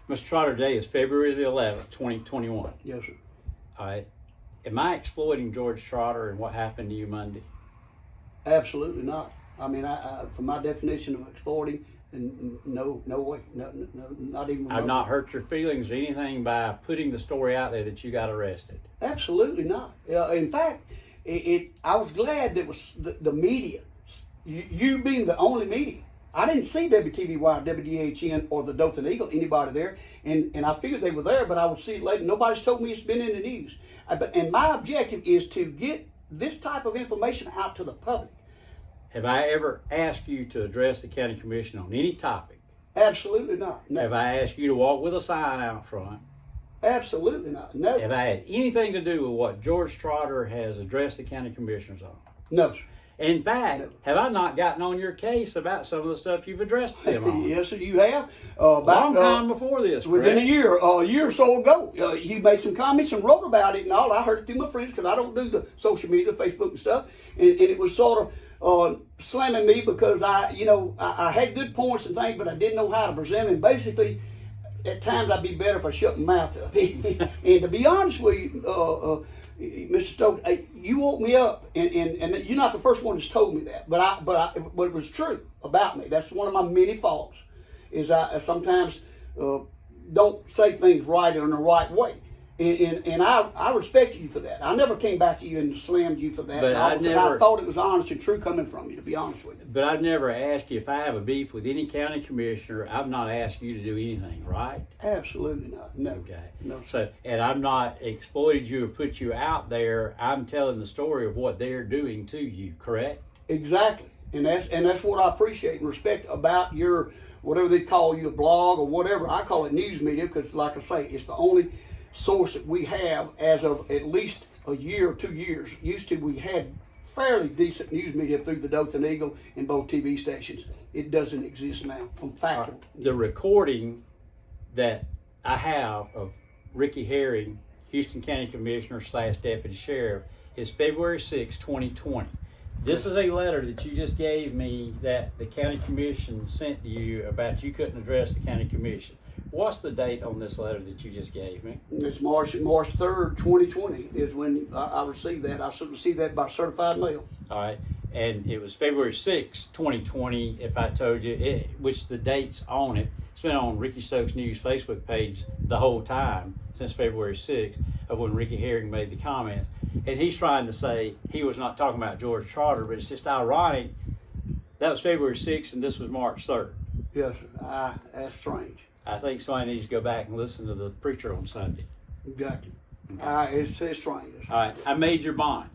Mr. Trotter, today is February the 11th, 2021. Yes, sir. All right. Am I exploiting George Trotter and what happened to you Monday? Absolutely not. I mean, for my definition of exploiting, no way, no, not even. I've not hurt your feelings or anything by putting the story out there that you got arrested. Absolutely not. In fact, I was glad that was the media, you being the only media. I didn't see WTVY, WDHN, or the Dothan Eagle, anybody there, and I figured they were there, but I would see it later. Nobody's told me it's been in the news. And my objective is to get this type of information out to the public. Have I ever asked you to address the county commission on any topic? Absolutely not. No. Have I asked you to walk with a sign out front? Absolutely not. No. Have I had anything to do with what George Trotter has addressed the county commissioners on? No, sir. In fact, have I not gotten on your case about some of the stuff you've addressed them on? Yes, sir, you have. Long time before this, within correct? a year or so ago, you made some comments and wrote about it and all. I heard it through my friends because I don't do the social media, Facebook and stuff, and it was sort of slamming me because I had good points and things, but I didn't know how to present them. And basically, at times I'd be better if I shut my mouth up. And to be honest with you, Mr. Stokes, you woke me up, and you're not the first one that's told me that, but it was true about me. That's one of my many faults, is I sometimes don't say things right or in the right way, and I respect you for that. I never came back to you and slammed you for that. But I thought it was honest and true coming from you, to be honest with you. But I've never asked you if I have a beef with any county commissioner. I've not asked you to do anything, right? Absolutely not. No. Okay. No. So, and I've not exploited you or put you out there. I'm telling the story of what they're doing to you, correct? Exactly. And that's what I appreciate and respect about your, whatever they call you, a blog or whatever. I call it news media because, like I say, it's the only source that we have as of at least a year or 2 years. Used to, we had fairly decent news media through the Dothan Eagle and both TV stations. It doesn't exist now, from factual. The recording that I have of Ricky Herring, Houston County Commissioner / Deputy Sheriff, is February 6, 2020. This is a letter that you just gave me that the county commission sent to you about you couldn't address the county commission. What's the date on this letter that you just gave me? It's March 3rd, 2020 is when I received that. I received that by certified mail. All right. And it was February 6, 2020, if I told you, which the date's on it. It's been on Ricky Stokes News Facebook page the whole time since February 6th of when Ricky Herring made the comments. And he's trying to say he was not talking about George Trotter, but it's just ironic. That was February 6th and this was March 3rd. Yes, sir. That's strange. I think somebody needs to go back and listen to the preacher on Sunday. Exactly. Okay. It's strange. All right. I made your bond.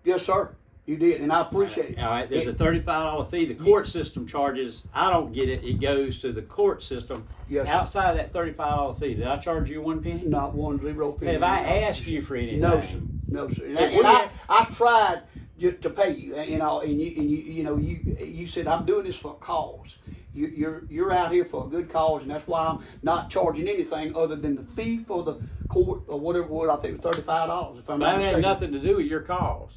Yes, sir. You did, and I appreciate it. All right. There's a $35 fee. The court system charges. I don't get it. It goes to the court system. Yes, sir. Outside of that $35 fee, did I charge you 1 penny? Not 1 penny. Have I asked you for anything? No, sir. No, sir. And I tried to pay you, and you said I'm doing this for a cause. You're out here for a good cause, and that's why I'm not charging anything other than the fee for the court or whatever it was. I think it was $35. If I'm not That mistaken. had nothing to do with your cause.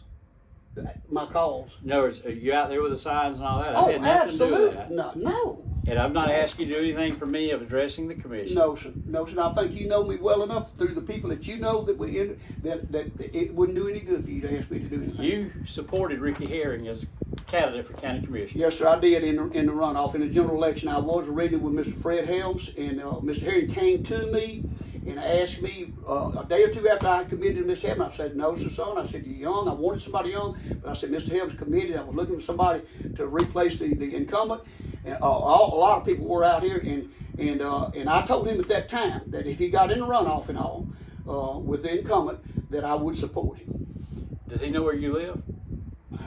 My cause. In other words, are you out there with the signs and all that? Oh, I had nothing absolutely. to do with that. No. And I've not asked you to do anything for me of addressing the commission. No, sir. No, sir. I think you know me well enough through the people that you know that that it wouldn't do any good for you to ask me to do anything. You supported Ricky Herring as a candidate for county commission. Yes, sir. I did in the runoff in the general election. I was originally with Mr. Fred Helms, and Mr. Herring came to me and asked me a day or two after I committed to Mr. Helms. I said, "No, sir, son." I said, "You're young. I wanted somebody young," but I said, "Mr. Helms committed. I was looking for somebody to replace the incumbent." And a lot of people were out here, and I told him at that time that if he got in the runoff and all with the incumbent, that I would support him. Does he know where you live?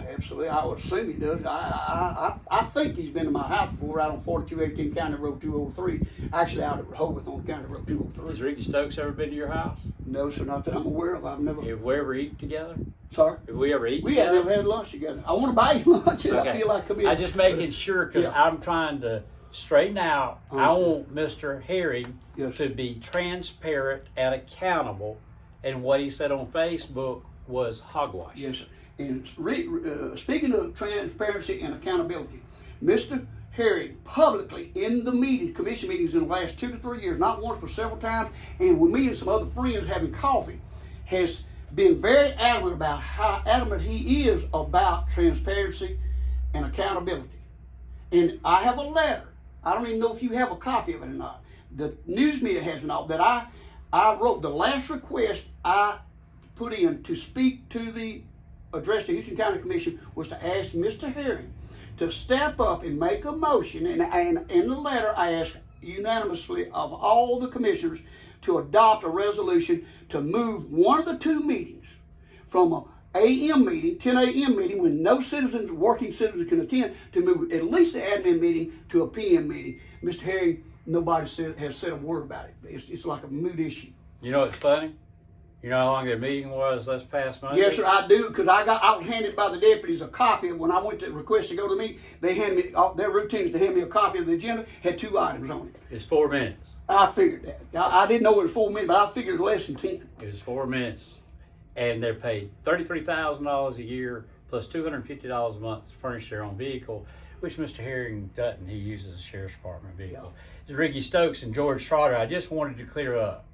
Absolutely, I would assume he does. I think he's been to my house before, out on 4218 County Road 203. Actually, out at Rehoboth on County Road 203. Has Ricky Stokes ever been to your house? No, sir, not that I'm aware of. I've never. Have we ever eaten together? Sorry? Have we ever eaten We together? have never had lunch together. I want to buy you lunch, and Okay. I feel like committed. I'm just making sure because Yeah. I'm trying to straighten out. I want Mr. Herring Yes. to be transparent and accountable, and what he said on Facebook was hogwash. Yes, sir. And speaking of transparency and accountability, Mr. Herring publicly in the commission meetings in the last 2 to 3 years, not once but several times, and with me and some other friends having coffee, has been very adamant about how adamant he is about transparency and accountability. And I have a letter. I don't even know if you have a copy of it or not. The news media has it all, that I wrote. The last request I put in to speak to the address to Houston County Commission was to ask Mr. Herring to step up and make a motion, and in the letter I asked unanimously of all the commissioners to adopt a resolution to move one of the 2 meetings from a AM meeting, 10 AM meeting, when no citizens, working citizens can attend, to move at least the admin meeting to a PM meeting. Mr. Herring, nobody has said a word about it. It's like a moot issue. You know what's funny? You know how long their meeting was last past Monday? Yes, sir, I do, because I was handed by the deputies a copy of when I went to request to go to the meeting. They handed me, their routine is to hand me a copy of the agenda, had 2 items on it. It's 4 minutes. I figured that. I didn't know it was 4 minutes, but I figured it was less than 10. It was 4 minutes. And they're paid $33,000 a year plus $250 a month to furnish their own vehicle, which Mr. Herring doesn't. He uses a sheriff's department vehicle. It's Ricky Stokes and George Trotter. I just wanted to clear up.